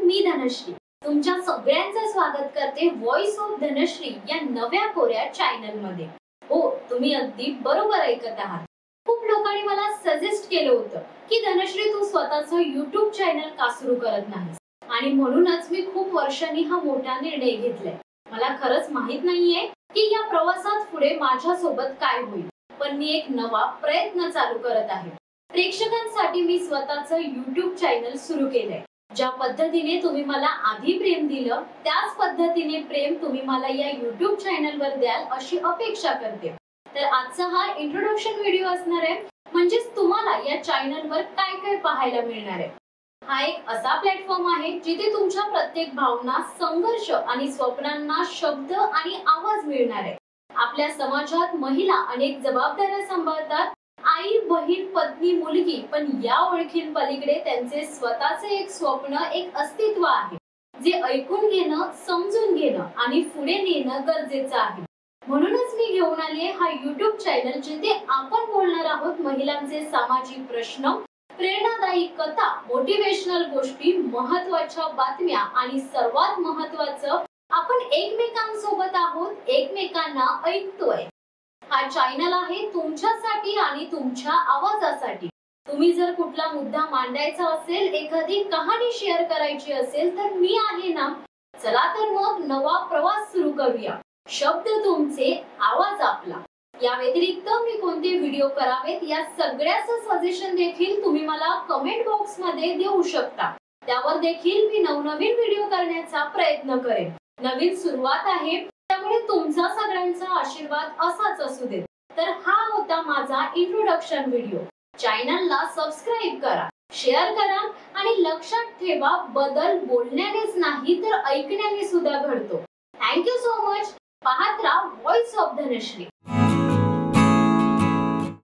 मी धनश्री तुमच्या सगळ्यांचं स्वागत करते व्हॉइस ऑफ धनश्री या नव्या कोऱ्या चॅनल मध्ये। हो, तुम्ही अगदी बरोबर ऐकत आहात। खूप लोकांनी मला सजेस्ट केलं होतं की धनश्री तू स्वतःचं YouTube चॅनल का सुरू करत नाहीस, आणि म्हणूनच मी खूप वर्षांनी हा मोठा निर्णय घेतलाय। मला खरंच माहित नाहीये की या प्रवासात पुढे माझ्या सोबत काय होईल, पण मी एक नवा प्रयत्न चालू करत आहे। प्रेक्षकांसाठी मी स्वतःचं YouTube चॅनल सुरू केलंय। ज्या पद्धतीने तुम्ही मला आधी प्रेम दिलं त्याच पद्धतीने प्रेम तुम्ही मला या YouTube चॅनल वर द्याल अशी अपेक्षा करते। तर आजचा हा इंट्रोडक्शन व्हिडिओ असणार आहे, म्हणजे तुम्हाला या चॅनल वर काय काय पाहायला मिळणार आहे। हा एक असा प्लॅटफॉर्म आहे जिथे तुमच्या प्रत्येक भावना, संघर्ष आणि स्वप्नांना शब्द आणि आवाज मिळणार आहे। आपल्या समाजात महिला अनेक जबाबदाऱ्या सांभाळतात, आई, बहीण, पत्नी, मुलगी, पण या ओळखीन पलीकडे त्यांचे स्वतःचे एक स्वप्न, एक अस्तित्व आहे जे ऐकून घेणं, समजून घेणं आणि पुढे नेणं गरजेचं आहे। म्हणूनच मी घेऊन आले हा YouTube चॅनल जिथे आपण बोलणार आहोत महिलांचे सामाजिक प्रश्न, प्रेरणादायी कथा, मोटिवेशनल गोष्टी, महत्त्वाच्या बातम्या आणि सर्वात महत्त्वाचं आपण एकमेकांसोबत आहोत, एकमेकांना ऐकतोय। हा चॅनल आहे तुमच्यासाठी आणि तुमच्या आवाजासाठी। तुम्ही जर कुठला मुद्दा मांडायचा असेल, एखादी कहाणी शेअर करायची असेल तर मी आहे ना। चला तर मग नवा प्रवास सुरू करूया। शब्द तुमचे, आवाज आपला। या व्यतिरिक्त मी कोणते व्हिडिओ करावेत या सगळ्याचं सजेशन देखील तुम्ही मला कमेंट बॉक्स मध्ये देऊ शकता। त्यावर देखील मी नवनवीन व्हिडिओ करण्याचा प्रयत्न करेन। नवीन सुरुवात आहे, त्यामुळे तुमचा सगळ्यांचा आशीर्वाद असाच असू दे। तर हा होता माझा इंट्रोडक्शन व्हिडिओ। चॅनलला सबस्क्राइब करा, शेअर करा आणि लक्षात ठेवा, बदल बोलण्यानेच नाही तर ऐकण्याने सुद्धा घडतो। Thank you so much. पाहत राहा व्हॉइस ऑफ धनश्री।